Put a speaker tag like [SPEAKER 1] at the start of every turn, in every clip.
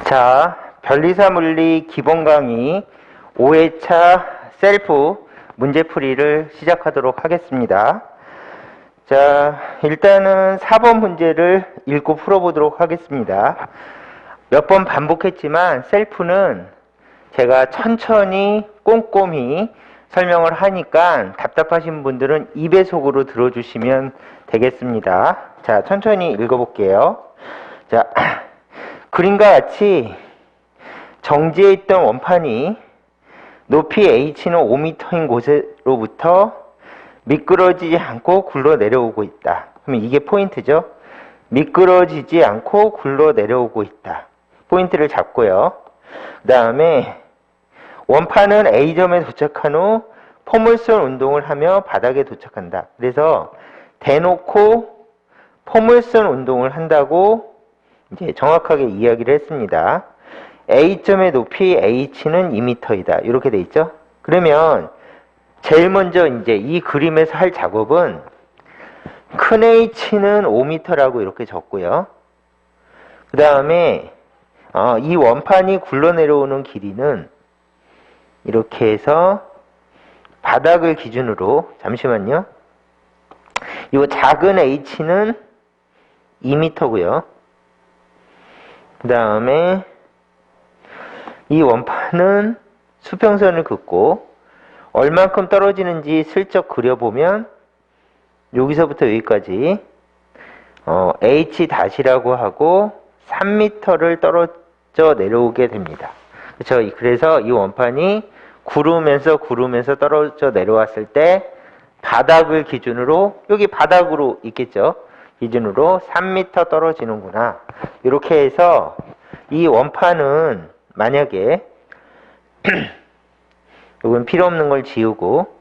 [SPEAKER 1] 자, 변리사 물리 기본 강의 5회차 셀프 문제풀이를 시작하도록 하겠습니다. 자, 일단은 4번 문제를 읽고 풀어보도록 하겠습니다. 몇 번 반복했지만 셀프는 제가 천천히 꼼꼼히 설명을 하니까 답답하신 분들은 2배속으로 들어주시면 되겠습니다. 자, 천천히 읽어볼게요. 자, 그림과 같이 정지해 있던 원판이 높이 h는 5m인 곳으로부터 미끄러지지 않고 굴러 내려오고 있다. 그러면 이게 포인트죠. 미끄러지지 않고 굴러 내려오고 있다. 포인트를 잡고요. 그 다음에 원판은 A점에 도착한 후 포물선 운동을 하며 바닥에 도착한다. 그래서 대놓고 포물선 운동을 한다고 이제 정확하게 이야기를 했습니다. A점의 높이 H는 2m이다. 이렇게 돼 있죠? 그러면 제일 먼저 이제 이 그림에서 할 작업은 큰 H는 5m라고 이렇게 적고요. 그 다음에 이 원판이 굴러 내려오는 길이는 이렇게 해서 바닥을 기준으로 잠시만요. 이 작은 H는 2m고요. 그 다음에 이 원판은 수평선을 긋고 얼만큼 떨어지는지 슬쩍 그려보면 여기서부터 여기까지 H-라고 하고 3m를 떨어져 내려오게 됩니다. 그렇죠? 그래서 이 원판이 구르면서 떨어져 내려왔을 때 바닥을 기준으로 여기 바닥으로 있겠죠? 기준으로 3m 떨어지는구나. 이렇게 해서 이 원판은 만약에 이건 필요 없는 걸 지우고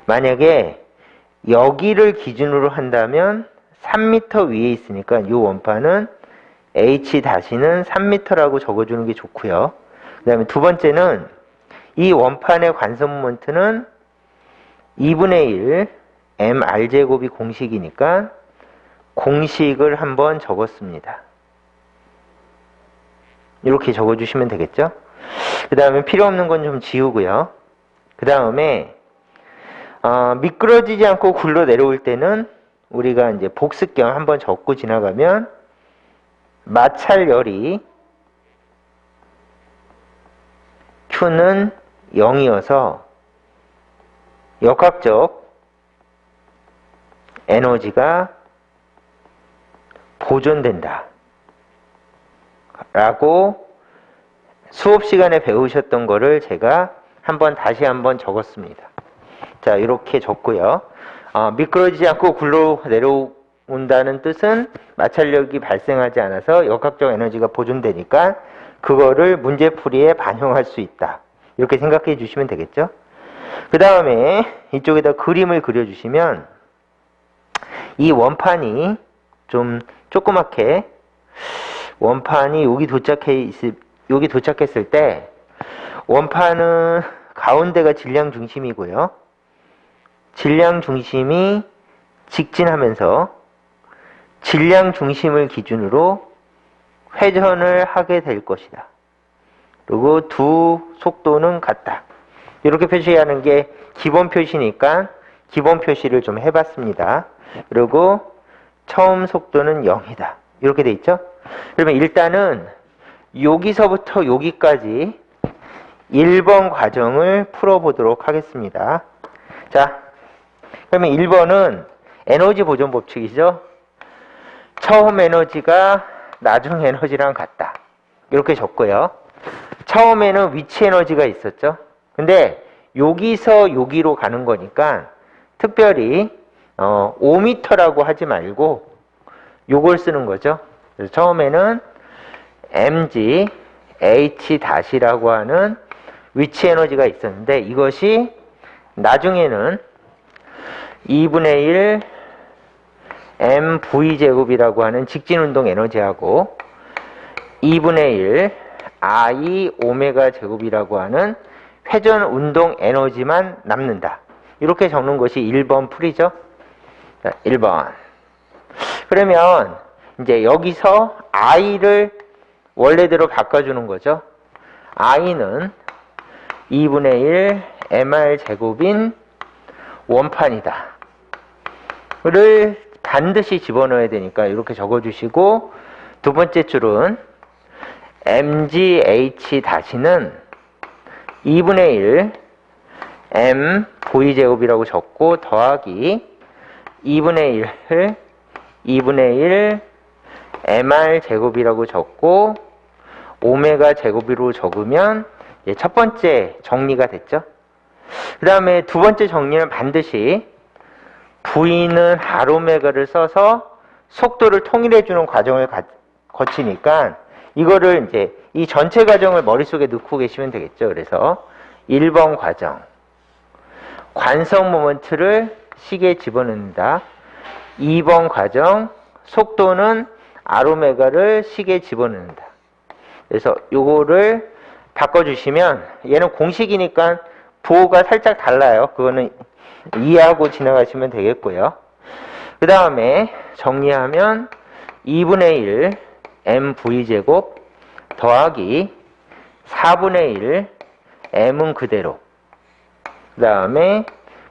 [SPEAKER 1] 만약에 여기를 기준으로 한다면 3m 위에 있으니까 이 원판은 H-는 3m라고 적어주는 게 좋고요. 그 다음에 두 번째는 이 원판의 관성 모멘트는 2분의 1 mr제곱이 공식이니까 공식을 한번 적었습니다. 이렇게 적어주시면 되겠죠? 그 다음에 필요 없는 건 좀 지우고요. 그 다음에 미끄러지지 않고 굴러 내려올 때는 우리가 이제 복습경 한번 적고 지나가면 마찰열이 Q는 0이어서 역학적 에너지가 보존된다 라고 수업 시간에 배우셨던 거를 제가 다시 한번 적었습니다. 자, 이렇게 적고요. 미끄러지지 않고 굴러 내려온다는 뜻은 마찰력이 발생하지 않아서 역학적 에너지가 보존되니까 그거를 문제풀이에 반영할 수 있다. 이렇게 생각해 주시면 되겠죠? 그 다음에 이쪽에다 그림을 그려주시면 이 원판이 좀 조그맣게 원판이 여기 도착했을 때 원판은 가운데가 질량 중심이고요. 질량 중심이 직진하면서 질량 중심을 기준으로 회전을 하게 될 것이다. 그리고 두 속도는 같다. 이렇게 표시하는 게 기본 표시니까 기본 표시를 좀 해봤습니다. 그리고 처음 속도는 0이다. 이렇게 돼 있죠? 그러면 일단은 여기서부터 여기까지 1번 과정을 풀어보도록 하겠습니다. 자, 그러면 1번은 에너지 보존 법칙이죠? 처음 에너지가 나중 에너지랑 같다. 이렇게 적고요. 처음에는 위치 에너지가 있었죠? 근데 여기서 여기로 가는 거니까 특별히 5m라고 하지 말고 요걸 쓰는 거죠. 그래서 처음에는 mg h-라고 하는 위치 에너지가 있었는데 이것이 나중에는 2분의 1 mv제곱이라고 하는 직진운동 에너지하고 2분의 1 i 오메가 제곱이라고 하는 회전운동 에너지만 남는다. 이렇게 적는 것이 1번 풀이죠. 자, 1번. 그러면 이제 여기서 i를 원래대로 바꿔주는 거죠. i는 2분의 1 mr 제곱인 원판이다 를 반드시 집어넣어야 되니까 이렇게 적어주시고, 두 번째 줄은 mgh 다시는 2분의 1 m v제곱이라고 적고 더하기 2분의 1 mr 제곱이라고 적고 오메가 제곱으로 적으면 첫 번째 정리가 됐죠. 그 다음에 두 번째 정리는 반드시 V는 R오메가를 써서 속도를 통일해주는 과정을 거치니까 이거를 이제 이 전체 과정을 머릿속에 넣고 계시면 되겠죠. 그래서 1번 과정. 관성 모먼트를 식에 집어넣는다. 2번 과정. 속도는 R오메가를 식에 집어넣는다. 그래서 요거를 바꿔주시면 얘는 공식이니까 부호가 살짝 달라요. 그거는 이해하고 지나가시면 되겠고요. 그 다음에 정리하면 2분의 1 mv제곱 더하기 4분의 1 m은 그대로, 그 다음에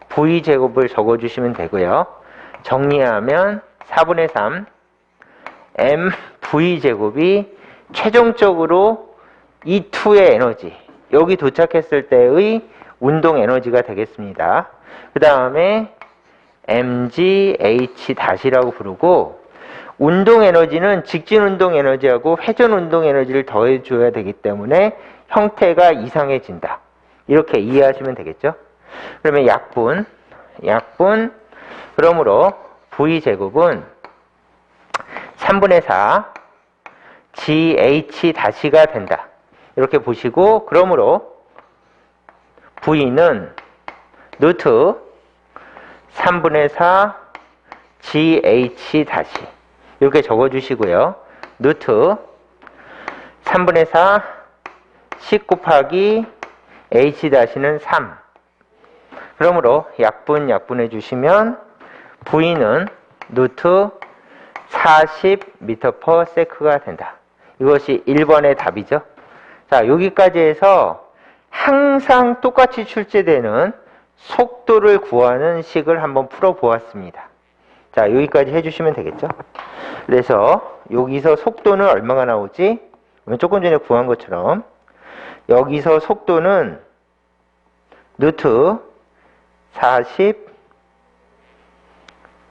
[SPEAKER 1] v제곱을 적어주시면 되고요. 정리하면 4분의 3 mv제곱이 최종적으로 이 2의 에너지, 여기 도착했을 때의 운동 에너지가 되겠습니다. 그 다음에 mgh-라고 부르고, 운동 에너지는 직진 운동 에너지하고 회전 운동 에너지를 더해줘야 되기 때문에 형태가 이상해진다. 이렇게 이해하시면 되겠죠? 그러면 약분. 그러므로 v제곱은 3분의 4 gh-가 된다. 이렇게 보시고, 그러므로 v는 루트 3분의 4 gh- 이렇게 적어주시고요. 루트 3분의 4 10 곱하기 h-는 3. 그러므로 약분해 주시면 v는 루트 40m/s가 된다. 이것이 1번의 답이죠. 자, 여기까지 해서 항상 똑같이 출제되는 속도를 구하는 식을 한번 풀어보았습니다. 자, 여기까지 해주시면 되겠죠. 그래서 여기서 속도는 얼마가 나오지? 조금 전에 구한 것처럼 여기서 속도는 루트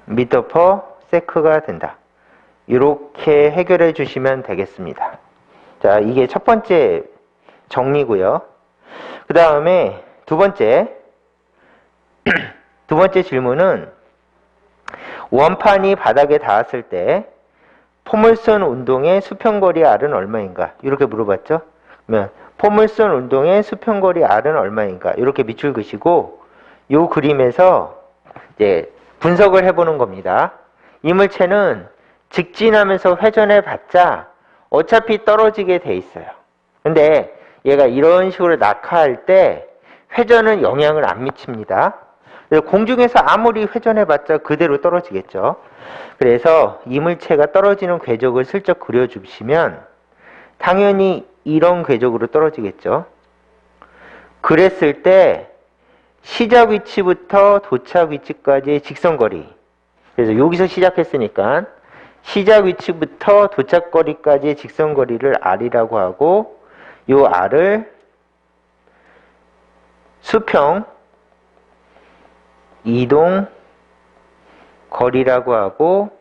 [SPEAKER 1] 40m/s가 된다. 이렇게 해결해 주시면 되겠습니다. 자, 이게 첫 번째 정리고요. 그 다음에 두 번째 질문은 원판이 바닥에 닿았을 때 포물선 운동의 수평거리 R은 얼마인가? 이렇게 물어봤죠? 그러면 포물선 운동의 수평거리 R은 얼마인가? 이렇게 밑줄 그시고 이 그림에서 이제 분석을 해보는 겁니다. 이물체는 직진하면서 회전해 봤자 어차피 떨어지게 돼 있어요. 근데 얘가 이런 식으로 낙하할 때 회전은 영향을 안 미칩니다. 공중에서 아무리 회전해 봤자 그대로 떨어지겠죠. 그래서 이물체가 떨어지는 궤적을 슬쩍 그려주시면 당연히 이런 궤적으로 떨어지겠죠. 그랬을 때 시작 위치부터 도착 위치까지의 직선거리, 그래서 여기서 시작했으니까 시작 위치부터 도착거리까지의 직선거리를 R이라고 하고, 이 R을 수평 이동 거리라고 하고,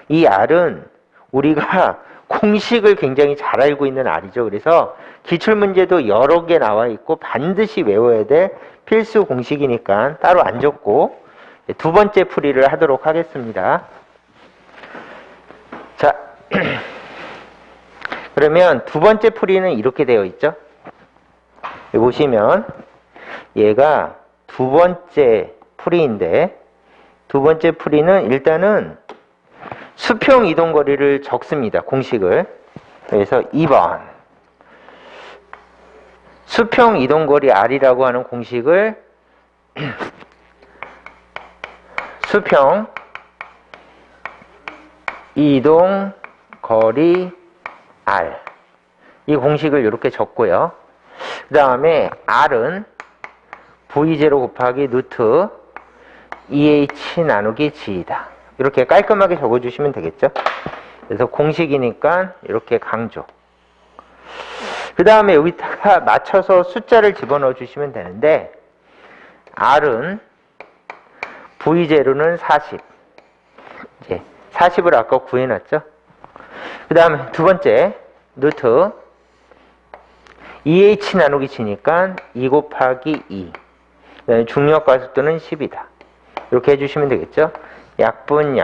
[SPEAKER 1] 이 R은 우리가 공식을 굉장히 잘 알고 있는 R이죠. 그래서 기출문제도 여러 개 나와 있고 반드시 외워야 될 필수 공식이니까 따로 안 적고 두 번째 풀이를 하도록 하겠습니다. 자, 그러면 두 번째 풀이는 이렇게 되어 있죠. 여기 보시면 얘가 두 번째 풀이인데, 두 번째 풀이는 일단은 수평 이동거리를 적습니다. 공식을. 그래서 2번 수평 이동거리 R이라고 하는 공식을 수평 이동거리 R, 이 공식을 이렇게 적고요. 그 다음에 R은 V0 곱하기 루트 EH 나누기 G이다. 이렇게 깔끔하게 적어주시면 되겠죠. 그래서 공식이니까 이렇게 강조. 그 다음에 여기다가 맞춰서 숫자를 집어넣어 주시면 되는데 R은 V0는 40. 이제 40을 아까 구해놨죠. 그 다음에 두 번째 루트 EH 나누기 G니까 2 곱하기 2. 중력 가속도는 10이다. 이렇게 해주시면 되겠죠. 약분.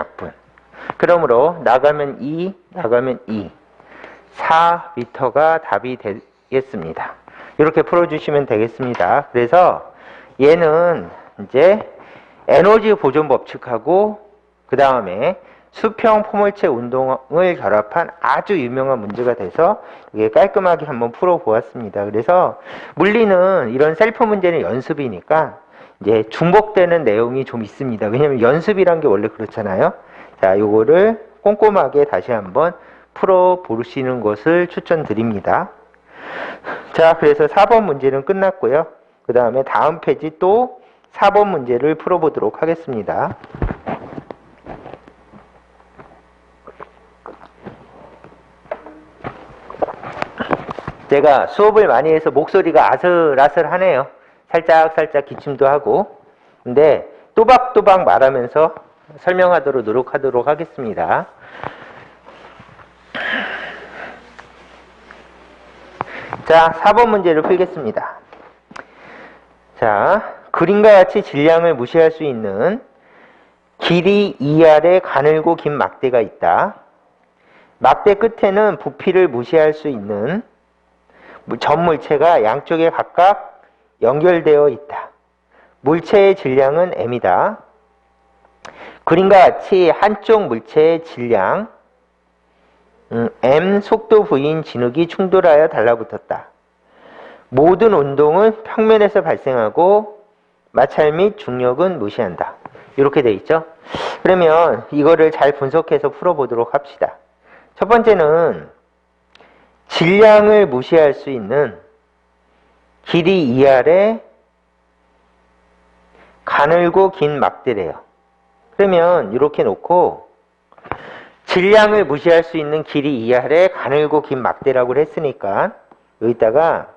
[SPEAKER 1] 그러므로 나가면 2, 나가면 2. 4m가 답이 되겠습니다. 이렇게 풀어주시면 되겠습니다. 그래서 얘는 이제 에너지 보존 법칙하고 그 다음에 수평 포물체 운동을 결합한 아주 유명한 문제가 돼서 이게 깔끔하게 한번 풀어보았습니다. 그래서 물리는 이런 셀프 문제는 연습이니까 이제 중복되는 내용이 좀 있습니다. 왜냐면 연습이란 게 원래 그렇잖아요. 자, 요거를 꼼꼼하게 다시 한번 풀어보시는 것을 추천드립니다. 자, 그래서 4번 문제는 끝났고요. 그 다음에 다음 페이지 또 4번 문제를 풀어보도록 하겠습니다. 제가 수업을 많이 해서 목소리가 아슬아슬하네요. 살짝 기침도 하고. 근데 또박또박 말하면서 설명하도록 노력하도록 하겠습니다. 자, 4번 문제를 풀겠습니다. 자, 그림과 같이 질량을 무시할 수 있는 길이 2R의 가늘고 긴 막대가 있다. 막대 끝에는 부피를 무시할 수 있는 전물체가 양쪽에 각각 연결되어 있다. 물체의 질량은 m이다. 그림과 같이 한쪽 물체의 질량 m 속도 v인 진흙이 충돌하여 달라붙었다. 모든 운동은 평면에서 발생하고 마찰 및 중력은 무시한다. 이렇게 돼 있죠. 그러면 이거를 잘 분석해서 풀어보도록 합시다. 첫 번째는 질량을 무시할 수 있는 길이 2R의 가늘고 긴 막대래요. 그러면 이렇게 놓고 질량을 무시할 수 있는 길이 2R의 가늘고 긴 막대라고 했으니까 여기다가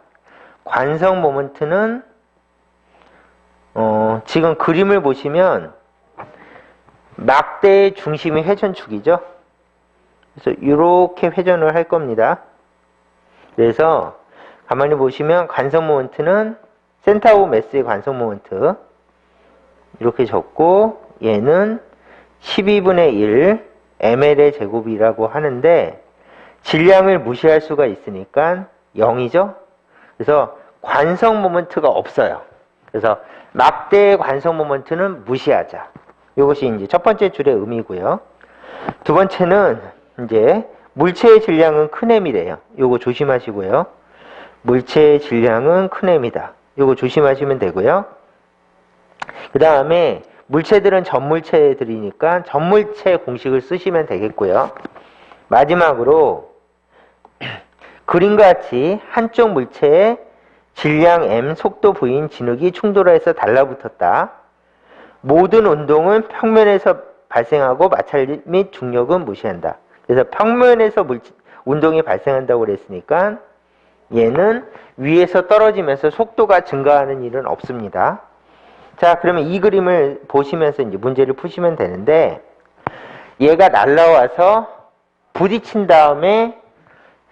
[SPEAKER 1] 관성 모먼트는 지금 그림을 보시면 막대의 중심이 회전축이죠. 그래서 이렇게 회전을 할 겁니다. 그래서 가만히 보시면 관성 모먼트는 센터 오브 매스의 관성 모먼트 이렇게 적고 얘는 12분의 1 ml의 제곱이라고 하는데 질량을 무시할 수가 있으니까 0이죠. 그래서 관성 모먼트가 없어요. 그래서 막대의 관성 모먼트는 무시하자. 이것이 이제 첫 번째 줄의 의미고요. 두 번째는 이제 물체의 질량은 큰 m이래요. 요거 조심하시고요. 물체의 질량은 큰 m이다. 요거 조심하시면 되고요. 그 다음에 물체들은 전물체들이니까 전물체 공식을 쓰시면 되겠고요. 마지막으로 그림과 같이 한쪽 물체의 질량 m, 속도 v인 진흙이 충돌해서 달라붙었다. 모든 운동은 평면에서 발생하고 마찰 및 중력은 무시한다. 그래서 평면에서 운동이 발생한다고 그랬으니까 얘는 위에서 떨어지면서 속도가 증가하는 일은 없습니다. 자, 그러면 이 그림을 보시면서 이제 문제를 푸시면 되는데 얘가 날라와서 부딪힌 다음에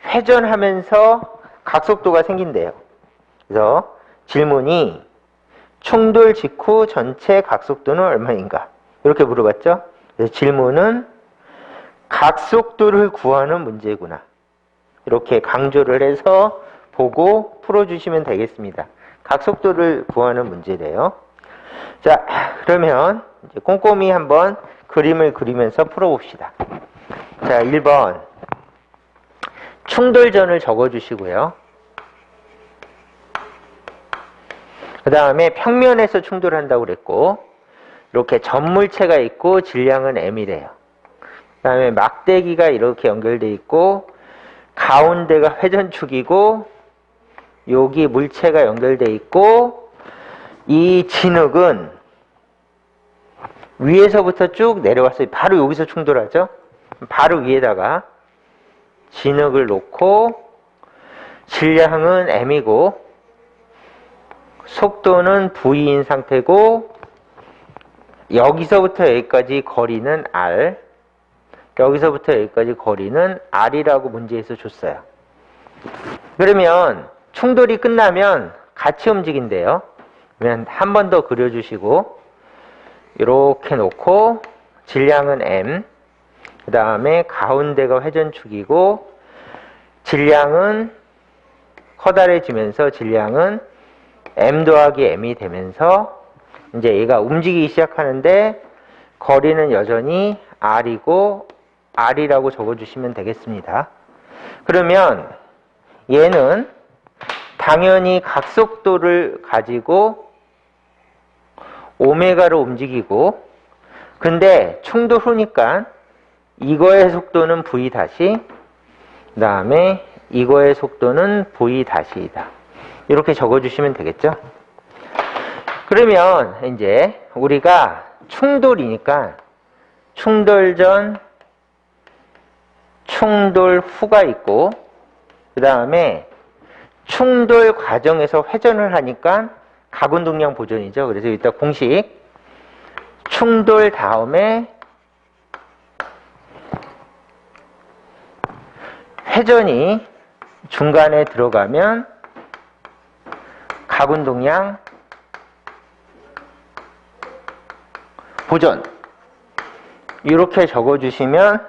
[SPEAKER 1] 회전하면서 각속도가 생긴대요. 그래서 질문이 충돌 직후 전체 각속도는 얼마인가? 이렇게 물어봤죠? 그래서 질문은 각속도를 구하는 문제구나. 이렇게 강조를 해서 보고 풀어주시면 되겠습니다. 각속도를 구하는 문제래요. 자, 그러면 이제 꼼꼼히 한번 그림을 그리면서 풀어봅시다. 자, 1번 충돌전을 적어주시고요. 그 다음에 평면에서 충돌한다고 그랬고 이렇게 전물체가 있고 질량은 m이래요. 그 다음에 막대기가 이렇게 연결되어 있고 가운데가 회전축이고 여기 물체가 연결돼 있고 이 진흙은 위에서부터 쭉 내려왔어요. 바로 여기서 충돌하죠. 바로 위에다가 진흙을 놓고 질량은 m이고 속도는 v인 상태고 여기서부터 여기까지 거리는 r, 여기서부터 여기까지 거리는 r이라고 문제에서 줬어요. 그러면 충돌이 끝나면 같이 움직인대요. 그러면 한 번 더 그려주시고 이렇게 놓고 질량은 m, 그 다음에 가운데가 회전축이고 질량은 커다래지면서 질량은 m 더하기 m이 되면서 이제 얘가 움직이기 시작하는데 거리는 여전히 r이고 r이라고 적어주시면 되겠습니다. 그러면 얘는 당연히 각속도를 가지고 오메가로 움직이고 근데 충돌 후니까 이거의 속도는 v 다시 그 다음에 이거의 속도는 v 다시이다. 이렇게 적어주시면 되겠죠. 그러면 이제 우리가 충돌이니까 충돌 전, 충돌 후가 있고 그 다음에 충돌 과정에서 회전을 하니까 가군동량 보존이죠. 그래서 일단 공식 충돌 다음에 회전이 중간에 들어가면 가군동량 보존 이렇게 적어주시면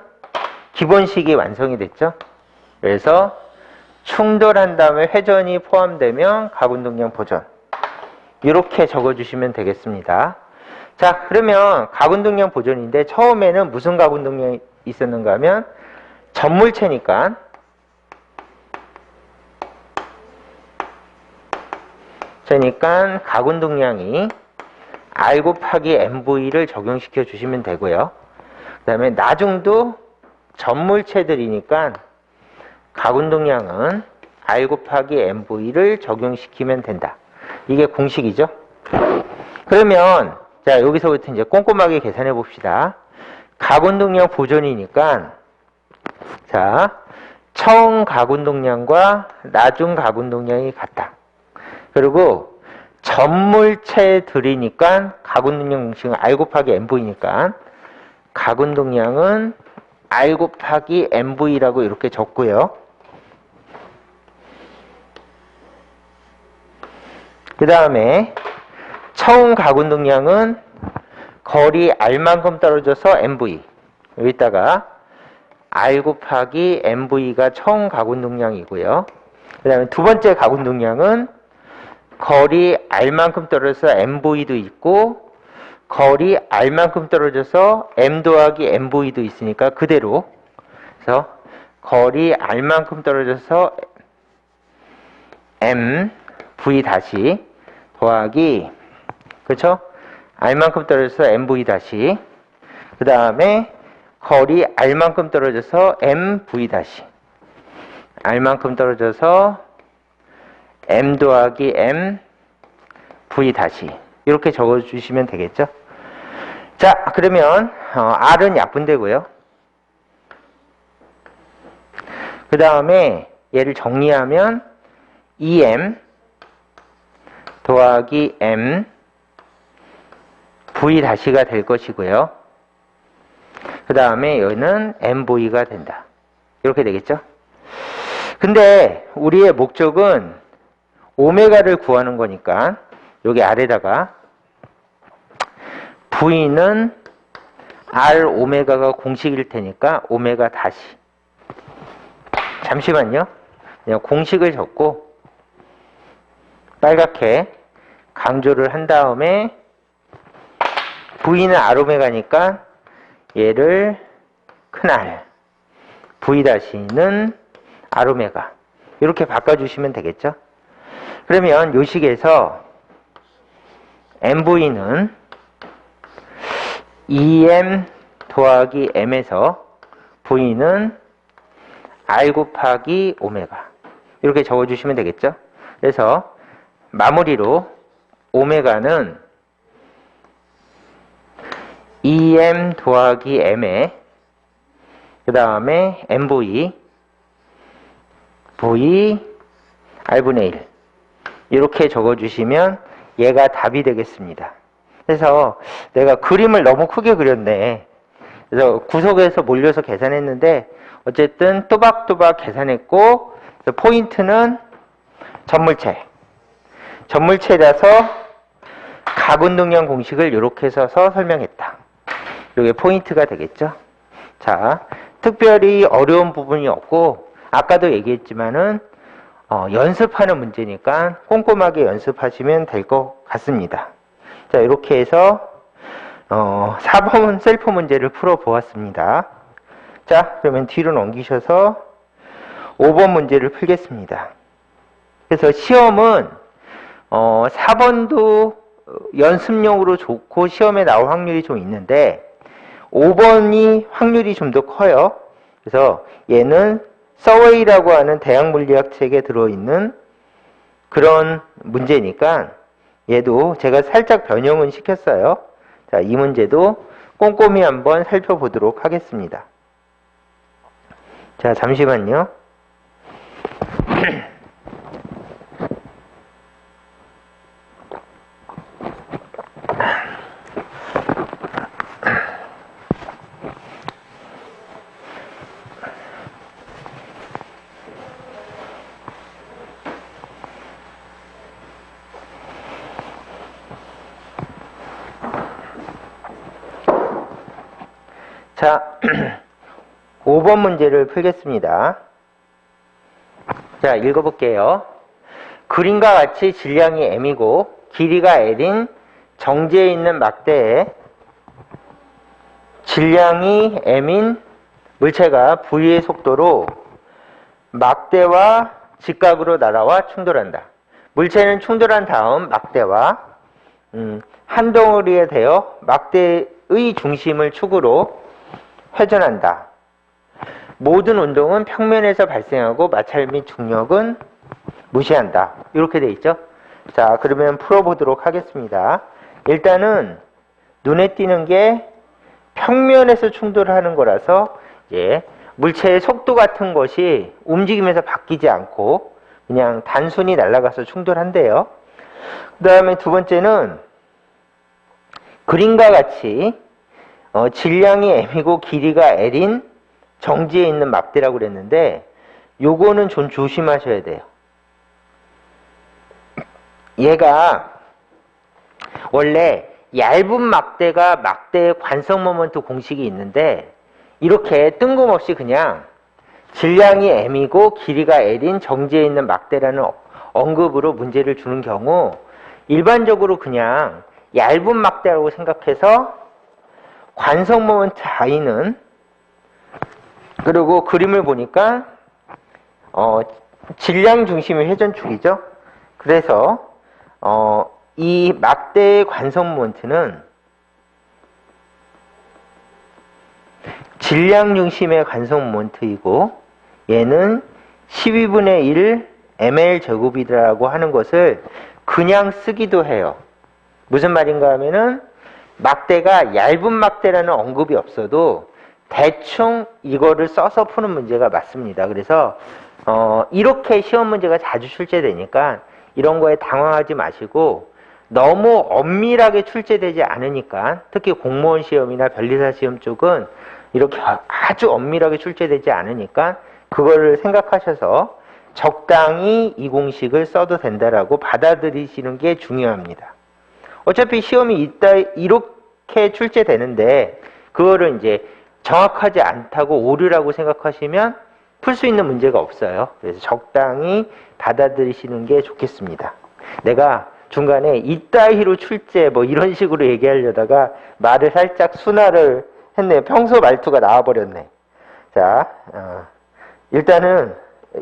[SPEAKER 1] 기본식이 완성이 됐죠. 그래서 충돌한 다음에 회전이 포함되면 가군동량 보존 이렇게 적어주시면 되겠습니다. 자, 그러면 가군동량 보존인데 처음에는 무슨 가군동량이 있었는가 하면 전물체니까 가군동량이 R 곱하기 MV를 적용시켜 주시면 되고요. 그 다음에 나중도 전물체들이니까 가군동량은 R 곱하기 MV를 적용시키면 된다. 이게 공식이죠. 그러면 자 여기서부터 이제 꼼꼼하게 계산해 봅시다. 가군동량 보존이니까 자 처음 가군동량과 나중 가군동량이 같다. 그리고 전물체들이니까 가군동량 공식은 R 곱하기 MV니까 가군동량은 R 곱하기 MV라고 이렇게 적고요. 그 다음에 처음 가군동량은 거리 R만큼 떨어져서 MV 여기다가 R 곱하기 MV가 처음 가군동량이고요. 그 다음에 두 번째 가군동량은 거리 R만큼 떨어져서 MV도 있고 거리 R만큼 떨어져서 M 더하기 MV도 있으니까 그대로 그래서 거리 R만큼 떨어져서 MV 다시 더하기 그렇죠? R만큼 떨어져서 MV 다시 그 다음에 거리 R만큼 떨어져서 MV 다시 R만큼 떨어져서 M 더하기 M V 다시 이렇게 적어주시면 되겠죠. 자 그러면 R은 약분되고요. 그 다음에 얘를 정리하면 EM 더하기 M V 다시가 될 것이고요. 그 다음에 여기는 MV가 된다. 이렇게 되겠죠. 근데 우리의 목적은 오메가를 구하는 거니까 여기 아래다가 V는 R 오메가가 공식일 테니까 오메가 다시 잠시만요. 그냥 공식을 적고 빨갛게 강조를 한 다음에 V는 R 오메가니까 얘를 큰 R V 다시는 R 오메가 이렇게 바꿔주시면 되겠죠. 그러면 요 식에서 MV는 EM 더하기 M에서 V는 R 곱하기 오메가. 이렇게 적어주시면 되겠죠? 그래서 마무리로 오메가는 2m 더하기 m에 그 다음에 mv v r분의 1 이렇게 적어주시면 얘가 답이 되겠습니다. 그래서 내가 그림을 너무 크게 그렸네. 그래서 구석에서 몰려서 계산했는데 어쨌든 또박또박 계산했고 포인트는 전물체라서 각운동량 공식을 이렇게 써서 설명했다. 이게 포인트가 되겠죠. 자, 특별히 어려운 부분이 없고 아까도 얘기했지만은 연습하는 문제니까 꼼꼼하게 연습하시면 될 것 같습니다. 자, 이렇게 해서 4번 셀프 문제를 풀어보았습니다. 자, 그러면 뒤로 넘기셔서 5번 문제를 풀겠습니다. 그래서 시험은 4번도 연습용으로 좋고 시험에 나올 확률이 좀 있는데 5번이 확률이 좀 더 커요. 그래서 얘는 서웨이라고 하는 대학 물리학 책에 들어있는 그런 문제니까 얘도 제가 살짝 변형은 시켰어요. 자, 이 문제도 꼼꼼히 한번 살펴보도록 하겠습니다. 자, 잠시만요. 자, 5번 문제를 풀겠습니다. 자, 읽어볼게요. 그림과 같이 질량이 m이고 길이가 l인 정지에 있는 막대에 질량이 m인 물체가 v의 속도로 막대와 직각으로 날아와 충돌한다. 물체는 충돌한 다음 막대와 한 덩어리에 대어 막대의 중심을 축으로 회전한다. 모든 운동은 평면에서 발생하고 마찰 및 중력은 무시한다. 이렇게 돼 있죠. 자, 그러면 풀어보도록 하겠습니다. 일단은 눈에 띄는 게 평면에서 충돌하는 거라서 물체의 속도 같은 것이 움직이면서 바뀌지 않고 그냥 단순히 날아가서 충돌한대요. 그 다음에 두 번째는 그림과 같이 질량이 m이고 길이가 l인 정지에 있는 막대라고 그랬는데 요거는 좀 조심하셔야 돼요. 얘가 원래 얇은 막대가 막대의 관성 모먼트 공식이 있는데 이렇게 뜬금없이 그냥 질량이 m이고 길이가 l인 정지에 있는 막대라는 언급으로 문제를 주는 경우 일반적으로 그냥 얇은 막대라고 생각해서 관성 모먼트 I는 그리고 그림을 보니까 질량 중심의 회전축이죠. 그래서 이 막대의 관성 모먼트는 질량 중심의 관성 모먼트이고 얘는 12분의 1 ml 제곱이라고 하는 것을 그냥 쓰기도 해요. 무슨 말인가 하면은 막대가 얇은 막대라는 언급이 없어도 대충 이거를 써서 푸는 문제가 맞습니다. 그래서 이렇게 시험 문제가 자주 출제되니까 이런 거에 당황하지 마시고 너무 엄밀하게 출제되지 않으니까 특히 공무원 시험이나 변리사 시험 쪽은 이렇게 아주 엄밀하게 출제되지 않으니까 그거를 생각하셔서 적당히 이 공식을 써도 된다라고 받아들이시는 게 중요합니다. 어차피 시험이 이렇게 출제되는데 그거를 이제 정확하지 않다고 오류라고 생각하시면 풀 수 있는 문제가 없어요. 그래서 적당히 받아들이시는 게 좋겠습니다. 내가 중간에 이따위로 출제 뭐 이런 식으로 얘기하려다가 말을 살짝 순화를 했네요. 평소 말투가 나와버렸네. 자, 일단은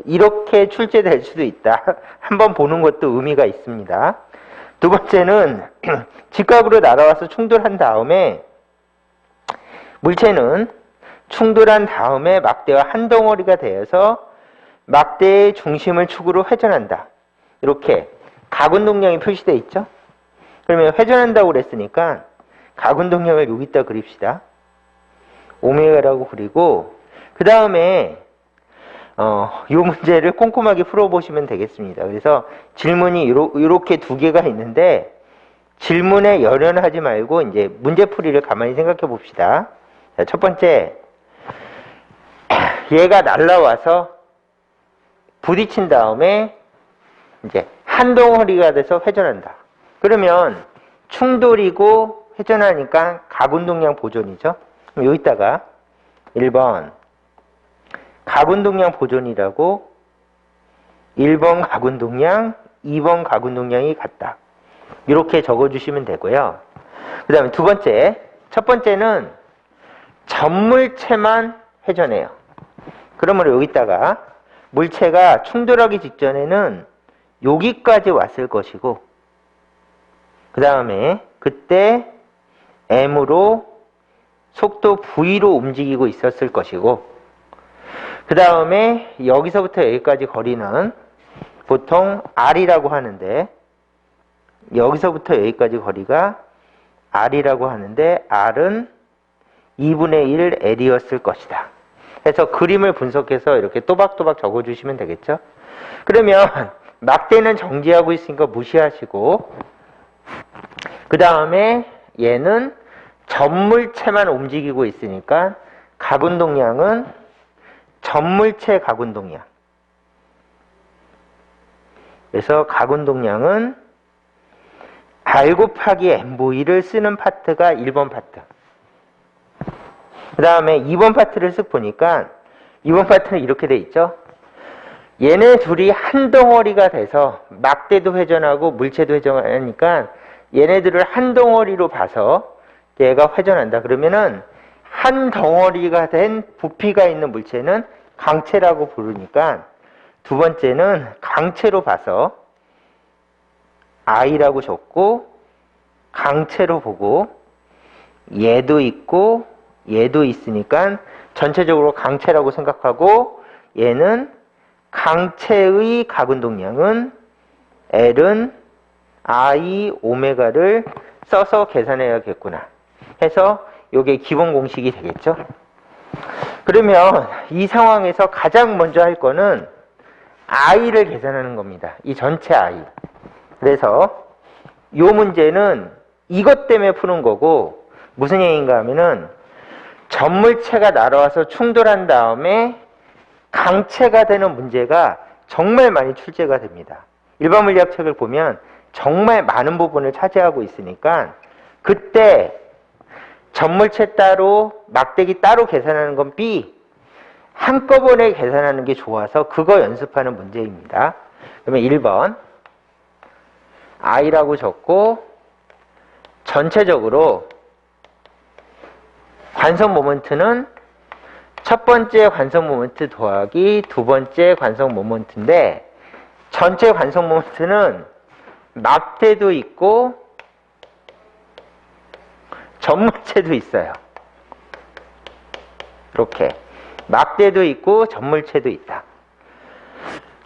[SPEAKER 1] 이렇게 출제될 수도 있다. 한번 보는 것도 의미가 있습니다. 두 번째는 직각으로 날아와서 충돌한 다음에 물체는 충돌한 다음에 막대와 한 덩어리가 되어서 막대의 중심을 축으로 회전한다. 이렇게 각운동량이 표시되어 있죠? 그러면 회전한다고 그랬으니까 각운동량을 여기다 그립시다. 오메가라고 그리고 그 다음에 이 문제를 꼼꼼하게 풀어보시면 되겠습니다. 그래서 질문이 이렇게 두 개가 있는데 질문에 열연하지 말고 이제 문제풀이를 가만히 생각해 봅시다. 자, 첫 번째, 얘가 날라와서 부딪힌 다음에 이제 한 덩어리가 돼서 회전한다. 그러면 충돌이고 회전하니까 각운동량 보존이죠. 그럼 여기다가 1번 각운동량 보존이라고 1번 각운동량, 2번 각운동량이 같다. 이렇게 적어주시면 되고요. 그 다음에 두 번째, 첫 번째는 전물체만 회전해요. 그러므로 여기다가 물체가 충돌하기 직전에는 여기까지 왔을 것이고 그 다음에 그때 M으로 속도 V로 움직이고 있었을 것이고 그 다음에 여기서부터 여기까지 거리는 보통 R이라고 하는데 여기서부터 여기까지 거리가 R이라고 하는데 R은 2분의 1 L이었을 것이다. 해서 그림을 분석해서 이렇게 또박또박 적어주시면 되겠죠. 그러면 막대는 정지하고 있으니까 무시하시고 그 다음에 얘는 전물체만 움직이고 있으니까 각운동량은 전물체 각운동량. 그래서 각운동량은 R 곱하기 MV를 쓰는 파트가 1번 파트. 그 다음에 2번 파트를 쓱 보니까 2번 파트는 이렇게 돼 있죠. 얘네 둘이 한 덩어리가 돼서 막대도 회전하고 물체도 회전하니까 얘네들을 한 덩어리로 봐서 얘가 회전한다. 그러면은 한 덩어리가 된 부피가 있는 물체는 강체라고 부르니까 두 번째는 강체로 봐서 I라고 적고 강체로 보고 얘도 있고 얘도 있으니까 전체적으로 강체라고 생각하고 얘는 강체의 각운동량은 L은 I 오메가를 써서 계산해야겠구나 해서 이게 기본 공식이 되겠죠. 그러면 이 상황에서 가장 먼저 할 거는 I를 계산하는 겁니다. 이 전체 I. 그래서 이 문제는 이것 때문에 푸는 거고 무슨 얘기인가 하면은 전물체가 날아와서 충돌한 다음에 강체가 되는 문제가 정말 많이 출제가 됩니다. 일반 물리학 책을 보면 정말 많은 부분을 차지하고 있으니까 그때 전물체 따로 막대기 따로 계산하는 건 B, 한꺼번에 계산하는 게 좋아서 그거 연습하는 문제입니다. 그러면 1번 I라고 적고 전체적으로 관성 모먼트는 첫 번째 관성 모먼트 더하기 두 번째 관성 모먼트인데 전체 관성 모먼트는 막대도 있고 전물체도 있어요. 이렇게 막대도 있고 전물체도 있다.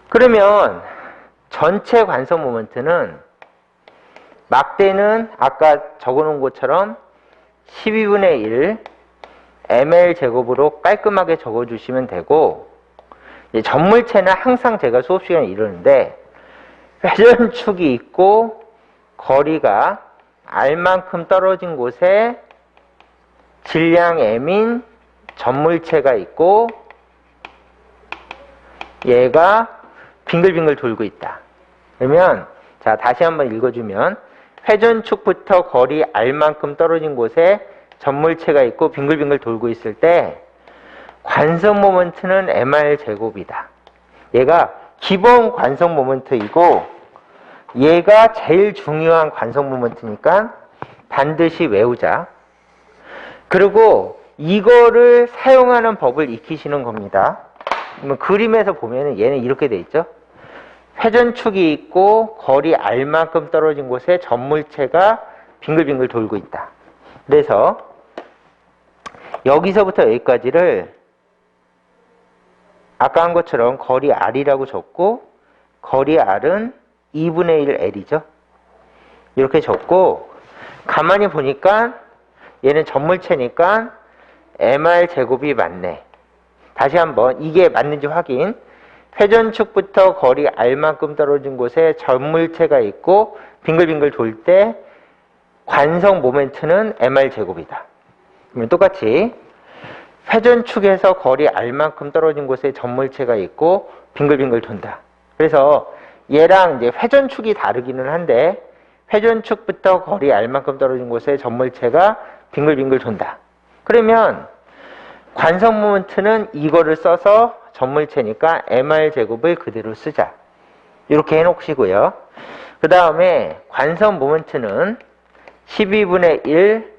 [SPEAKER 1] 그러면 전체 관성 모먼트는 막대는 아까 적어놓은 것처럼 12분의 1 ml 제곱으로 깔끔하게 적어주시면 되고 전물체는 항상 제가 수업 시간에 이러는데 회전축이 있고 거리가 R만큼 떨어진 곳에 질량 M인 전물체가 있고 얘가 빙글빙글 돌고 있다. 그러면 자 다시 한번 읽어주면 회전축부터 거리 R만큼 떨어진 곳에 전물체가 있고 빙글빙글 돌고 있을 때 관성 모먼트는 mr 제곱이다. 얘가 기본 관성 모먼트이고 얘가 제일 중요한 관성 모먼트니까 반드시 외우자. 그리고 이거를 사용하는 법을 익히시는 겁니다. 그러면 그림에서 보면 얘는 이렇게 돼 있죠. 회전축이 있고 거리 R만큼 떨어진 곳에 전물체가 빙글빙글 돌고 있다. 그래서 여기서부터 여기까지를 아까 한 것처럼 거리 R이라고 적고 거리 R은 2분의 1 L이죠. 이렇게 적고 가만히 보니까 얘는 전물체니까 MR 제곱이 맞네. 다시 한번 이게 맞는지 확인. 회전축부터 거리 R만큼 떨어진 곳에 전물체가 있고 빙글빙글 돌 때 관성 모멘트는 MR 제곱이다. 그러면 똑같이 회전축에서 거리 R만큼 떨어진 곳에 전물체가 있고 빙글빙글 돈다. 그래서 얘랑 이제 회전축이 다르기는 한데 회전축부터 거리 R만큼 떨어진 곳에 전물체가 빙글빙글 돈다. 그러면 관성 모멘트는 이거를 써서 전물체니까 MR 제곱을 그대로 쓰자. 이렇게 해놓으시고요. 그 다음에 관성 모멘트는 12분의 1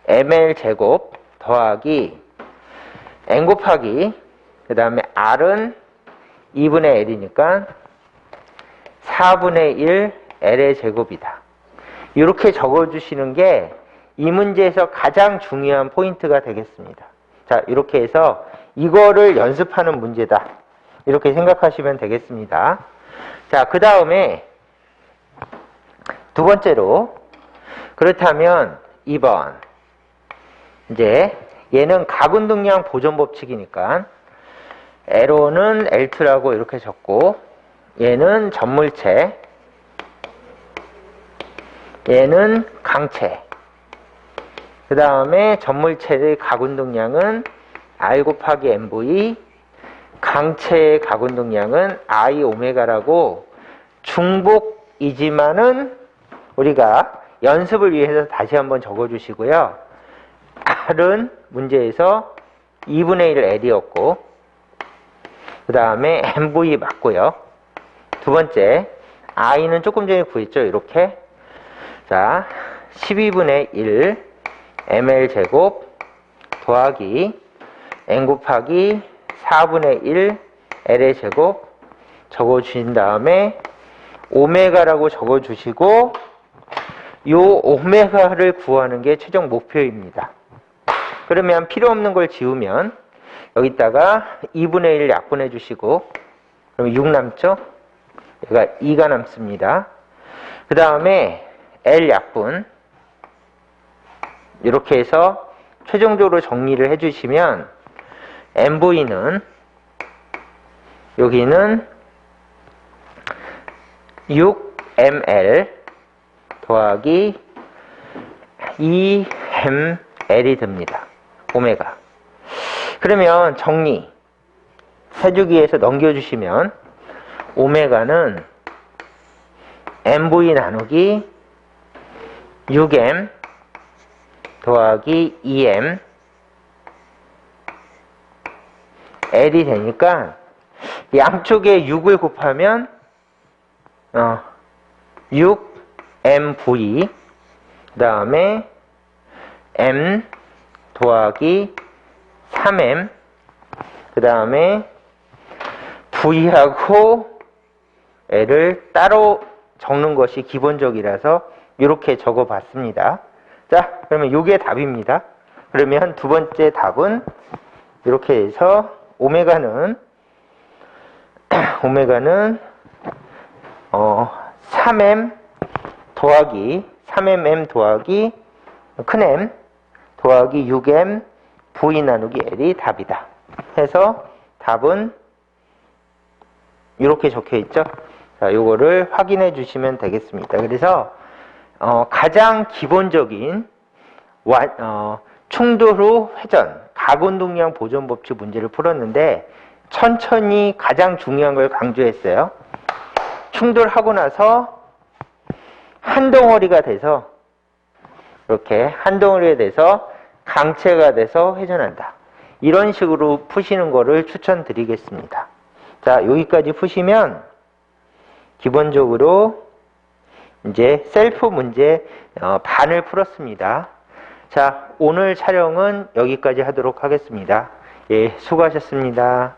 [SPEAKER 1] ML 제곱 더하기 N 곱하기 그 다음에 R은 2분의 L이니까 4분의 1 L의 제곱이다. 이렇게 적어주시는 게 이 문제에서 가장 중요한 포인트가 되겠습니다. 자, 이렇게 해서 이거를 연습하는 문제다. 이렇게 생각하시면 되겠습니다. 자, 그 다음에 두 번째로 그렇다면 2번 이제 얘는 각운동량 보존 법칙이니까 L1은 L2라고 이렇게 적고 얘는 전물체 얘는 강체 그 다음에 전물체의 각운동량은 R 곱하기 MV 강체의 각운동량은 I 오메가라고 중복이지만은 우리가 연습을 위해서 다시 한번 적어주시고요. R은 문제에서 2분의 1 L이었고 그 다음에 MV 맞고요. 두 번째 I는 조금 전에 구했죠. 이렇게 자 12분의 1 ML 제곱 더하기 N 곱하기 4분의 1 L의 제곱 적어주신 다음에 오메가라고 적어주시고 요 오메가를 구하는 게 최종 목표입니다. 그러면 필요 없는 걸 지우면 여기다가 2분의 1 약분해 주시고 그럼 6 남죠? 얘가 2가 남습니다. 그 다음에 L 약분 이렇게 해서 최종적으로 정리를 해주시면 MV는 여기는 6ml 더하기 2ml이 됩니다. 오메가. 그러면 정리 해주기 위해서 넘겨주시면 오메가는 MV 나누기 6m 더하기 2m L이 되니까 양쪽에 6을 곱하면 6mv 그 다음에 m 더하기 3m 그 다음에 v하고 l을 따로 적는 것이 기본적이라서 이렇게 적어 봤습니다. 자, 그러면 이게 답입니다. 그러면 두 번째 답은 이렇게 해서 오메가는 3m 더하기 3mm 더하기 큰 m 더하기 6m v 나누기 l이 답이다. 해서 답은 이렇게 적혀 있죠. 자, 요거를 확인해 주시면 되겠습니다. 그래서 가장 기본적인 충돌 후 회전 각운동량 보존 법칙 문제를 풀었는데 천천히 가장 중요한 걸 강조했어요. 충돌하고 나서 한 덩어리가 돼서 이렇게 한 덩어리가 돼서 강체가 돼서 회전한다. 이런 식으로 푸시는 거를 추천드리겠습니다. 자, 여기까지 푸시면 기본적으로 이제 셀프 문제 반을 풀었습니다. 자, 오늘 촬영은 여기까지 하도록 하겠습니다. 예, 수고하셨습니다.